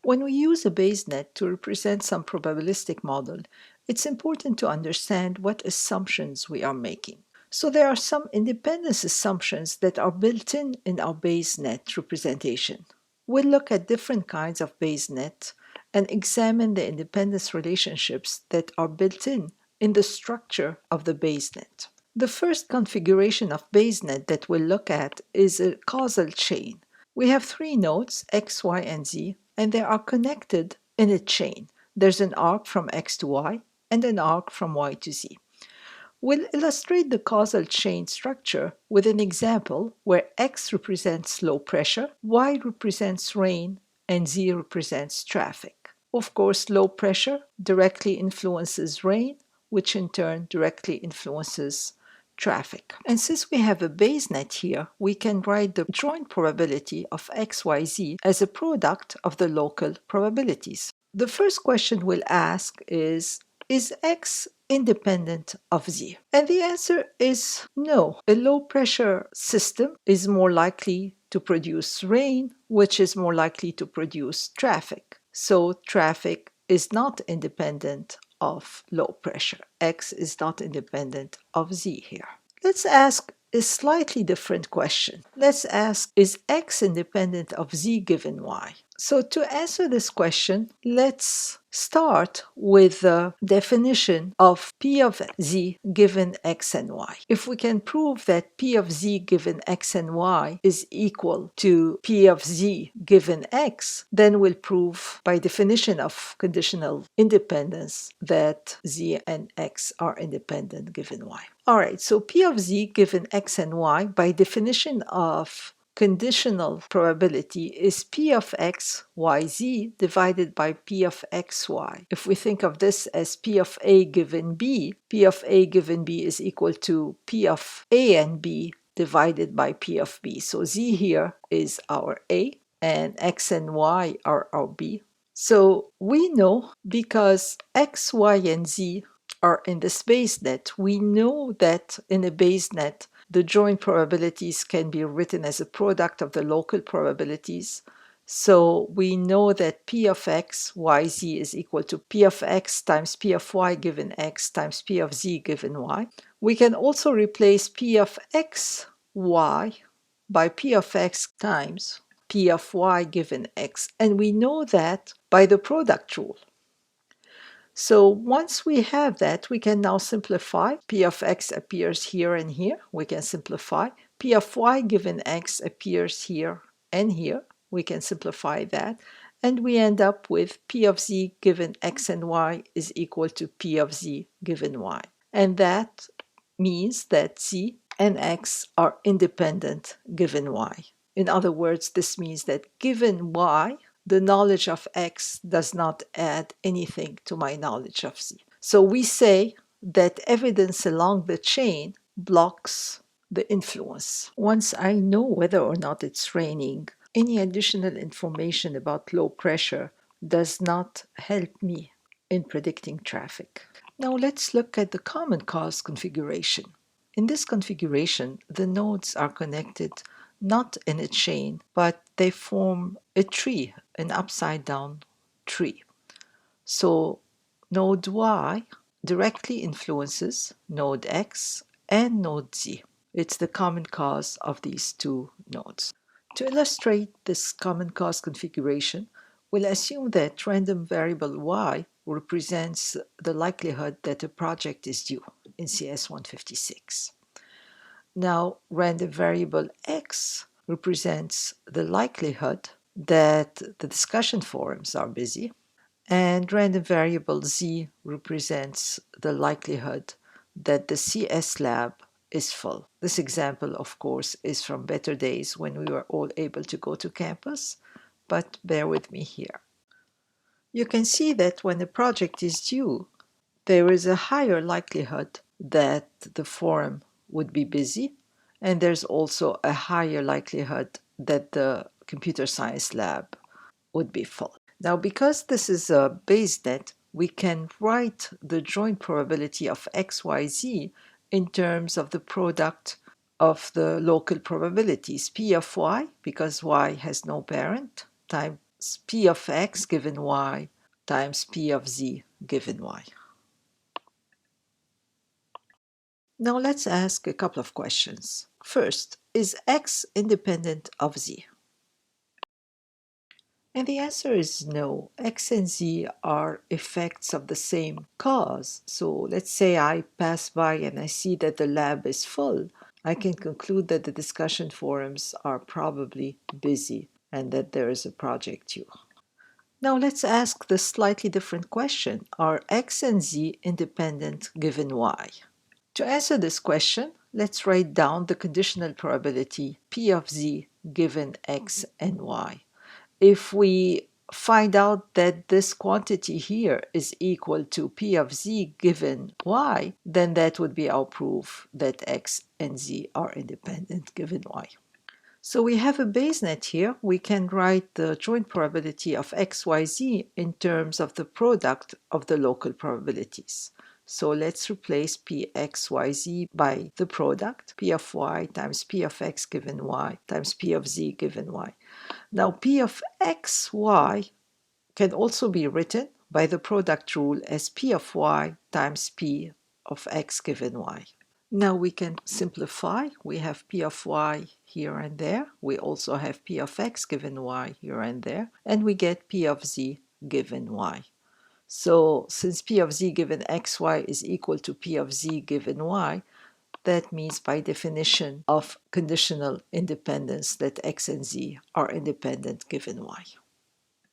When we use a Bayes-net to represent some probabilistic model, it's important to understand what assumptions we are making. So there are some independence assumptions that are built in our Bayes-net representation. We'll look at different kinds of Bayes-net and examine the independence relationships that are built in the structure of the Bayes-net. The first configuration of Bayes-net that we'll look at is a causal chain. We have three nodes, x, y, and z, and they are connected in a chain. There's an arc from x to y and an arc from y to z. We'll illustrate the causal chain structure with an example where x represents low pressure, y represents rain, and z represents traffic. Of course, low pressure directly influences rain, which in turn directly influences traffic. And since we have a Bayes-net here, we can write the joint probability of x, y, z as a product of the local probabilities. The first question we'll ask is x independent of z? And the answer is no. A low pressure system is more likely to produce rain, which is more likely to produce traffic. So traffic is not independent of low pressure. X is not independent of z here. Let's ask a slightly different question. Let's ask, is x independent of z given y? So to answer this question, let's start with the definition of P of z given x and y. If we can prove that P of z given x and y is equal to P of z given x, then we'll prove by definition of conditional independence that z and x are independent given y. All right, so P of z given x and y by definition of conditional probability is P of x, y, z divided by P of x, y. If we think of this as P of a given b, P of a given b is equal to P of a and b divided by P of b. So z here is our a and x and y are our b. So we know because x, y, and z are in this Bayes-net, we know that in a Bayes-net the joint probabilities can be written as a product of the local probabilities. So we know that P of x, y, z is equal to P of x times P of y given x times P of z given y. We can also replace P of x, y by P of x times P of y given x. And we know that by the product rule. So once we have that, we can now simplify. P of x appears here and here. We can simplify. P of y given x appears here and here. We can simplify that. And we end up with P of z given x and y is equal to P of z given y. And that means that z and x are independent given y. In other words, this means that given y, the knowledge of x does not add anything to my knowledge of z. So we say that evidence along the chain blocks the influence. Once I know whether or not it's raining, any additional information about low pressure does not help me in predicting traffic. Now let's look at the common cause configuration. In this configuration, the nodes are connected not in a chain, but they form a tree, an upside down tree. So node Y directly influences node X and node Z. It's the common cause of these two nodes. To illustrate this common cause configuration, we'll assume that random variable Y represents the likelihood that a project is due in CS 156. Now, random variable x represents the likelihood that the discussion forums are busy, and random variable z represents the likelihood that the CS lab is full. This example, of course, is from better days when we were all able to go to campus, but bear with me here. You can see that when a project is due, there is a higher likelihood that the forum would be busy, and there's also a higher likelihood that the computer science lab would be full. Now, because this is a Bayes-net, we can write the joint probability of x, y, z in terms of the product of the local probabilities, P of y, because y has no parent, times P of x given y times P of z given y. Now let's ask a couple of questions. First, is x independent of z? And the answer is no. X and z are effects of the same cause. So let's say I pass by and I see that the lab is full. I can conclude that the discussion forums are probably busy and that there is a project due. Now let's ask the slightly different question. Are x and z independent given y? To answer this question, let's write down the conditional probability P of z given x and y. If we find out that this quantity here is equal to P of z given y, then that would be our proof that x and z are independent given y. So we have a basenet here. We can write the joint probability of xyz in terms of the product of the local probabilities. So let's replace Pxyz by the product, P of y times P of x given y times P of z given y. Now P of xy can also be written by the product rule as P of y times P of x given y. Now we can simplify. We have P of y here and there. We also have P of x given y here and there. And we get P of z given y. So since P of z given xy is equal to P of z given y, that means by definition of conditional independence that x and z are independent given y.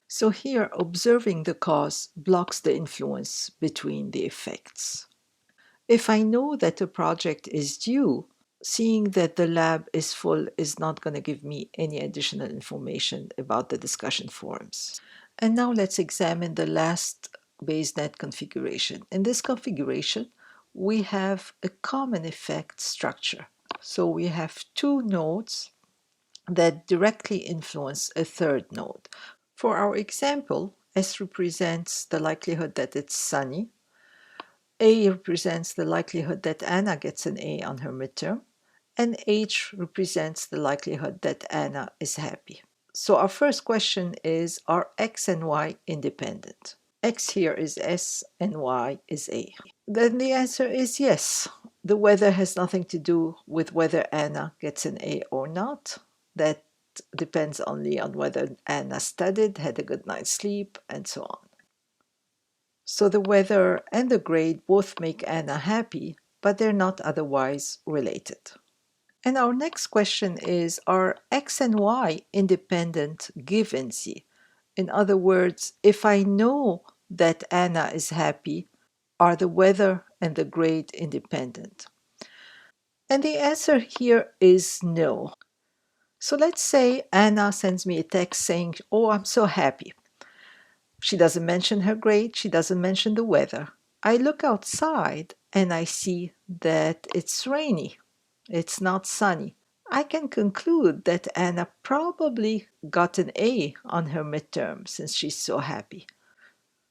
So here observing the cause blocks the influence between the effects. If I know that a project is due, seeing that the lab is full is not going to give me any additional information about the discussion forums. And now let's examine the last BaseNet configuration. In this configuration, we have a common effect structure. So we have two nodes that directly influence a third node. For our example, S represents the likelihood that it's sunny. A represents the likelihood that Anna gets an A on her midterm, and H represents the likelihood that Anna is happy. So our first question is, are X and Y independent? X here is S and Y is A. Then the answer is yes. The weather has nothing to do with whether Anna gets an A or not. That depends only on whether Anna studied, had a good night's sleep, and so on. So the weather and the grade both make Anna happy, but they're not otherwise related. And our next question is, are X and Y independent given Z? In other words, if I know that Anna is happy, are the weather and the grade independent? And the answer here is no. So let's say Anna sends me a text saying, "Oh, I'm so happy." She doesn't mention her grade, she doesn't mention the weather. I look outside and I see that it's rainy. It's not sunny. I can conclude that Anna probably got an A on her midterm since she's so happy.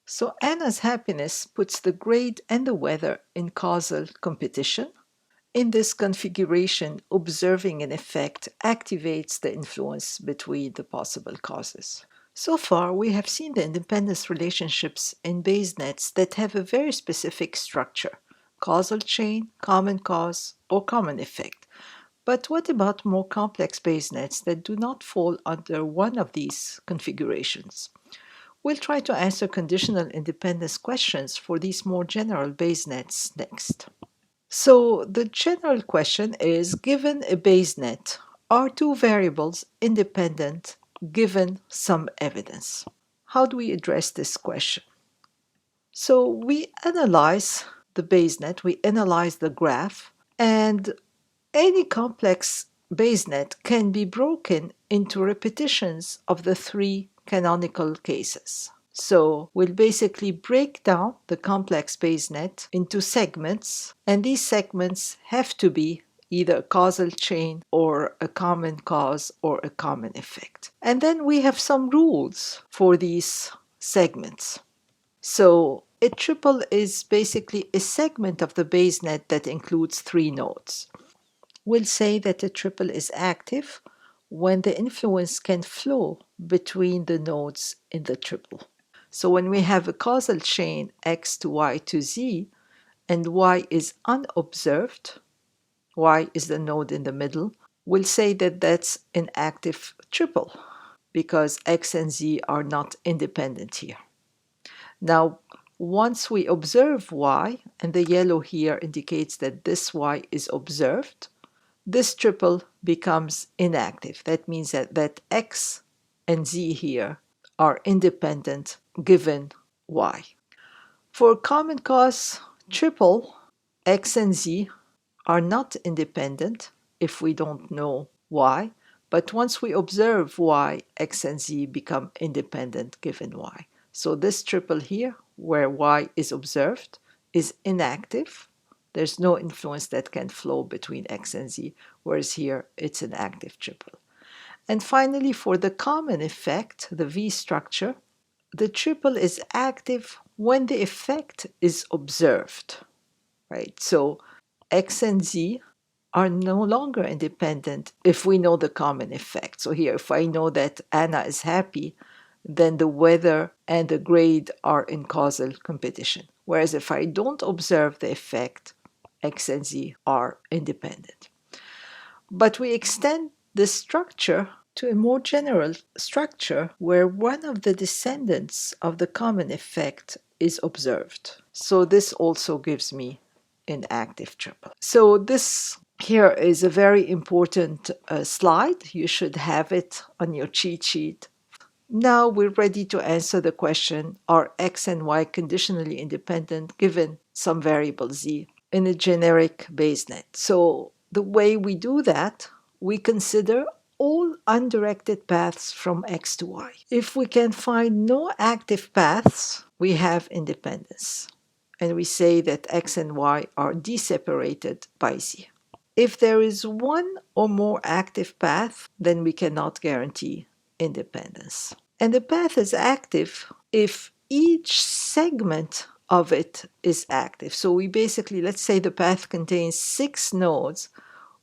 So Anna's happiness puts the grade and the weather in causal competition. In this configuration, observing an effect activates the influence between the possible causes. So far, we have seen the independence relationships in basenets that have a very specific structure: causal chain, common cause, or common effect. But what about more complex basenets that do not fall under one of these configurations? We'll try to answer conditional independence questions for these more general basenets next. So the general question is, given a basenet, are two variables independent given some evidence? How do we address this question? So we analyze the basenet, we analyze the graph, and any complex basenet can be broken into repetitions of the three canonical cases. So we'll basically break down the complex basenet into segments, and these segments have to be either a causal chain or a common cause or a common effect. And then we have some rules for these segments. So a triple is basically a segment of the basenet that includes three nodes. We'll say that a triple is active when the influence can flow between the nodes in the triple. So when we have a causal chain x to y to z, and y is unobserved, y is the node in the middle, we'll say that that's an active triple because x and z are not independent here. Now, once we observe y, and the yellow here indicates that this y is observed, this triple becomes inactive. That means that x and z here are independent given y. For common cause triple, x and z are not independent if we don't know y, but once we observe y, x and z become independent given y. So this triple here, where y is observed, is inactive. There's no influence that can flow between x and z, whereas here it's an active triple. And finally, for the common effect, the V structure, the triple is active when the effect is observed, right? So x and z are no longer independent if we know the common effect. So here, if I know that Anna is happy, then the weather and the grade are in causal competition. Whereas if I don't observe the effect, x and z are independent. But we extend this structure to a more general structure where one of the descendants of the common effect is observed. So this also gives me an active triple. So this here is a very important slide. You should have it on your cheat sheet. Now we're ready to answer the question, are x and y conditionally independent given some variable z in a generic BaseNet? So the way we do that, we consider all undirected paths from x to y. If we can find no active paths, we have independence. And we say that x and y are deseparated by z. If there is one or more active path, then we cannot guarantee independence. And the path is active if each segment of it is active. So we basically, let's say the path contains 6 nodes.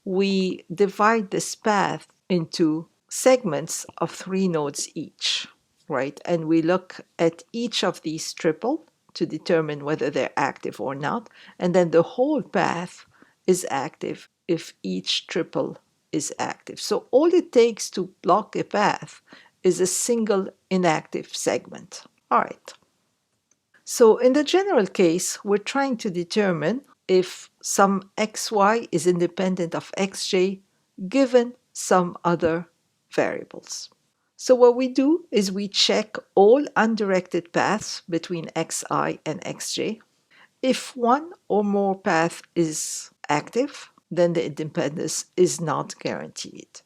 We divide this path into segments of 3 nodes each, right? And we look at each of these triple to determine whether they're active or not. And then the whole path is active if each triple is active. So all it takes to block a path is a single inactive segment. All right. So in the general case, we're trying to determine if some xy is independent of xj given some other variables. So what we do is we check all undirected paths between xi and xj. If one or more path is active, then the independence is not guaranteed.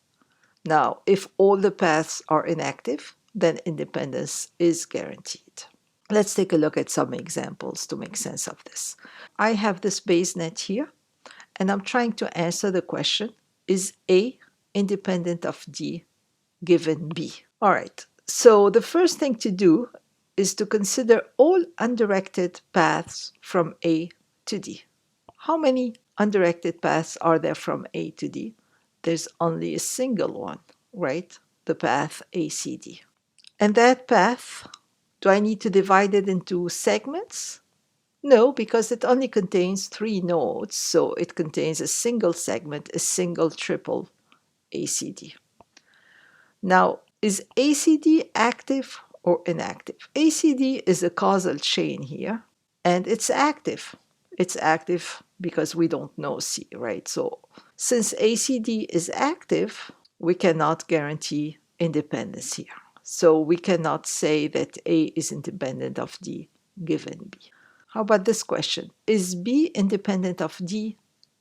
Now, if all the paths are inactive, then independence is guaranteed. Let's take a look at some examples to make sense of this. I have this BaseNet here, and I'm trying to answer the question, is A independent of D given B? All right, so the first thing to do is to consider all undirected paths from A to D. How many undirected paths are there from A to D? There's only a single one, right? The path ACD. And that path, do I need to divide it into segments? No, because it only contains 3 nodes, so it contains a single segment, a single triple ACD. Now, is ACD active or inactive? ACD is a causal chain here, and it's active. It's active because we don't know C, right? So since ACD is active, we cannot guarantee independence here. So we cannot say that A is independent of D given B. How about this question? Is B independent of D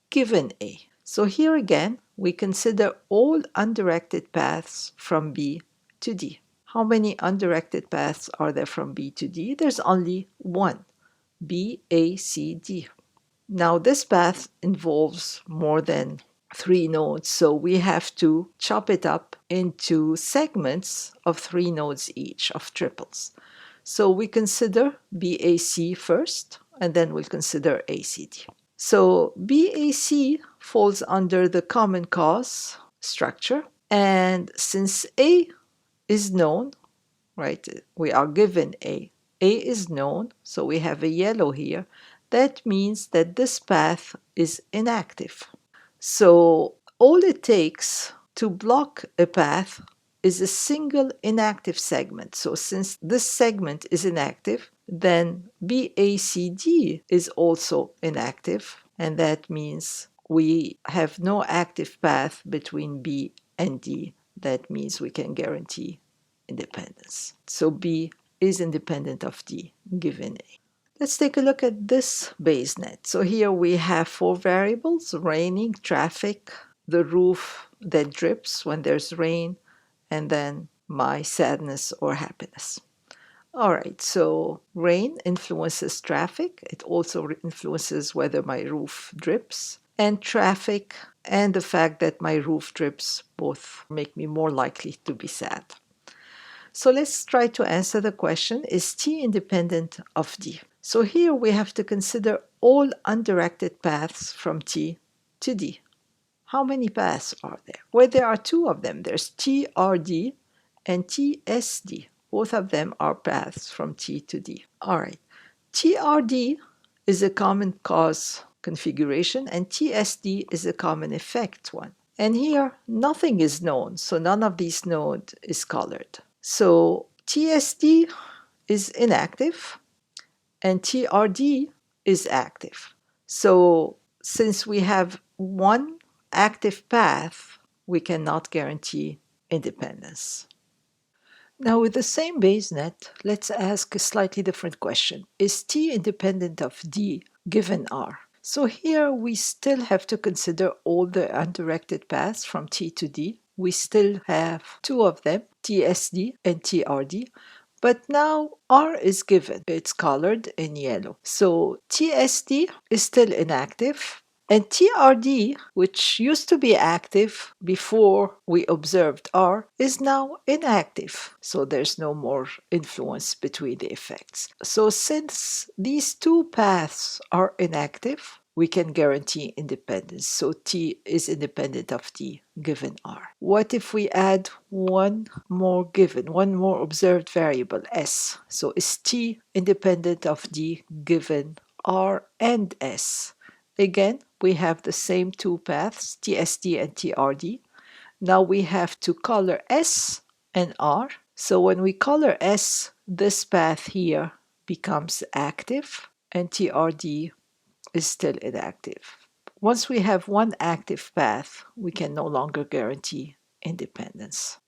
given A? So here again, we consider all undirected paths from B to D. How many undirected paths are there from B to D? There's only one, B, A, C, D. Now this path involves more than 3 nodes, so we have to chop it up into segments of 3 nodes each, of triples. So we consider BAC first, and then we'll consider ACD. So BAC falls under the common cause structure, And since A is known, right, we are given A. A is known, so we have a yellow here. That means that this path is inactive. So all it takes to block a path is a single inactive segment. So since this segment is inactive, then BACD is also inactive, and that means we have no active path between B and D. That means we can guarantee independence. So B is independent of D given A. Let's take a look at this BaseNet. So here we have 4 variables: raining, traffic, the roof that drips when there's rain, and then my sadness or happiness. All right, so rain influences traffic. It also influences whether my roof drips. And traffic and the fact that my roof drips both make me more likely to be sad. So let's try to answer the question, is T independent of D? So here we have to consider all undirected paths from T to D. How many paths are there? Well, there are 2 of them. There's TRD and TSD. Both of them are paths from T to D. All right. TRD is a common cause configuration and TSD is a common effect one. And here, nothing is known, so none of these nodes is colored. So TSD is inactive and TRD is active. So since we have one active path, we cannot guarantee independence. Now with the same BaseNet, let's ask a slightly different question. Is T independent of D given R? So here we still have to consider all the undirected paths from T to D. We still have 2 of them, TSD and TRD, but now R is given. It's colored in yellow. So TSD is still inactive, and TRD, which used to be active before we observed R, is now inactive. So there's no more influence between the effects. So since these 2 paths are inactive, we can guarantee independence. So T is independent of D given R. What if we add one more observed variable, S? So is T independent of D given R and S? Again, we have the same 2 paths, TSD and TRD. Now we have to color S and R. So when we color S, this path here becomes active and TRD is still inactive. Once we have one active path, we can no longer guarantee independence.